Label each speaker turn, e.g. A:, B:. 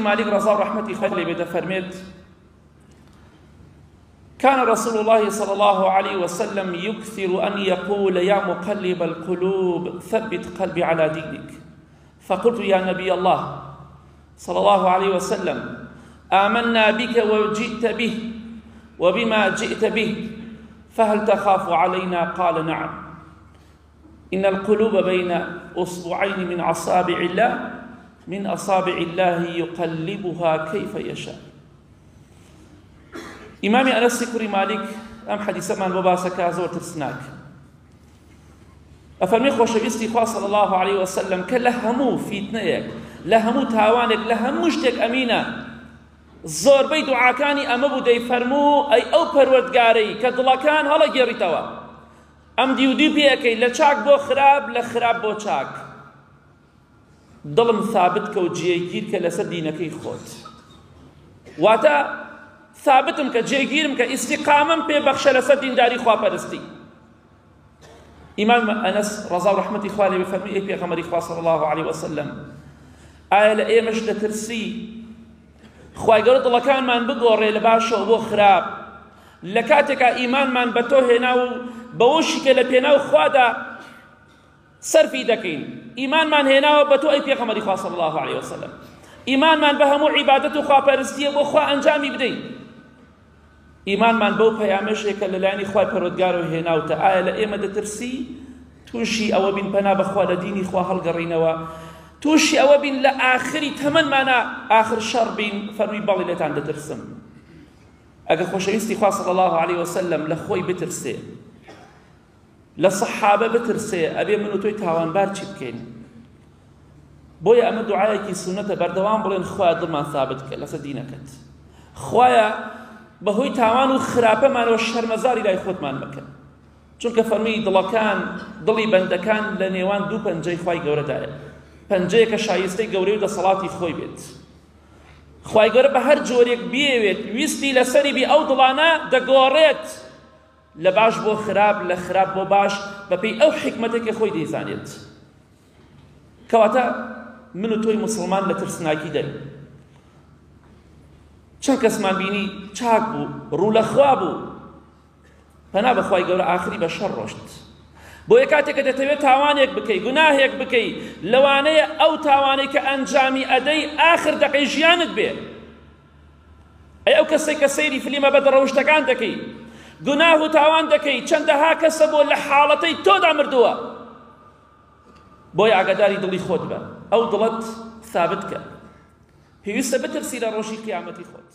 A: مالك رضا رحمة خلي بدا فرميت كان رسول الله صلى الله عليه وسلم يكثر أن يقول يا مقلب القلوب ثبت قلبي على دينك. فقلت يا نبي الله صلى الله عليه وسلم آمنا بك وجئت به وبما جئت به فهل تخاف علينا؟ قال نعم، إن القلوب بين أصبعين من أصابع الله من أصابع الله يقلبها كيف يشاء. إمام أنس كري مالك أم حديث من بباسك زور ترسناك أفرمي خوشويستي خوا صلى الله عليه وسلم كلهمو فيتنيك لهمو تاوانك لهمو شتك أمينة زور بي دعاكاني أمبو دي فرمو أي أو پروردگاري كدلكان هلا جيريتوا أم ديو دي بيكي لچاك بو خراب لخراب بو چاك دڵم ثابت کە و جێگیر کە لەسەر دینەکەی خۆت واتە ثابتم کە جێگیرم کە ئیستیقامەم پێبەخشە لەسەر دینداری خواپەرستی. ئیمام ئەنەس ڕەزا و ڕەحمەتی خوا لێ بێ فەرمووی ئەی پێغەمبەری خوا صلی الله عليه وسلم ئایا لە ئێمەش دەترسی خوای گەورە دڵەکانمان بگۆڕێ لە باشەوە بۆ خراپ لە کاتێکا ئیمانمان بە تۆ هێنا و بەوەشی کە لە پێناو خوادا سەرفی دەکەین ئیمانمان هێناوە بە تۆ ئەی پێغەمبەری خوا صلی الله عليه وسلم ئیمانمان بە هەموو عیبادەت و خواپەرستیە بۆ خوا ئەنجامی بدەین ئیمانمان بەو پەیامەشێک کە لەلایەنی خوای پەروەردگارەوە هێناوتە ئایا لە ئێمە دەترسی تووشی ئەوە بین پەنا بەخوا لە دینی خوا هەڵگەڕینەوە تووشی ئەوە بین لە ئاخری تەمەنمانە ئاخر شەڕ بین فەرمی بەڵێ لێتان دەترسم. ئەگە خۆشەویستی خوا صلی الله عليه وسلم لە خۆی بترسێ لە سەحابە بترسێ ئەبێ من و تۆی تاوانبار چی بکەین. بۆیە ئەمە دوعایەکی سونەتە بەردەوام بڵێن خوایە دڵمان ثابت کە لەسەر دینەکەت خوایە بەهۆی تاوان و خراپەمانەوە شەرمەزاری لای خۆتمان بکە چونکە فەرمی دڵەکان دڵی بەندەکان لە نێوان دوو پەنجەی خوای گەورەدایە پەنجەیە کە شایستەی گەورەی و دەسەڵاتی خۆی بێت. خوای گەورە بە هەر جۆرێک بێوێت ویستی لەسەری بی ئەو دڵانە دەگۆڕێت لە باش بۆ خراپ لە خراپ بۆ باش بەپێی ئەو حکمەتێک کە خۆی دەیزانێت. کەواتە من و تۆی مسلمان لە ترسناکی دەرین. چەند کەسمان بینی چاک بوو ڕوو لە خوا بوو پەنا بەخوای گەورە ئاخری بە شەڕ ڕۆشت. بۆیە کاتێک کە دەتەوێت تاوانێک بکەی گوناهێک بکەی لەوانەیە ئەو تاوانەی کە ئەنجامی ئەدەی ئاخر دەقەی ژیانت بێ. ئەی ئەو کەسێک کە سەیری فلیمە بەدڕەوشتەکان دەکەی گوناه و تاوان دەکەی چەندەها کەسە بۆ لە حاڵەتەی تۆدا مردووە. بۆیە ئاگاداری دڵی خۆت بە ئەو دڵت ثابت کە پێویستە بترسی لە ڕۆژی قیامەتی خۆت.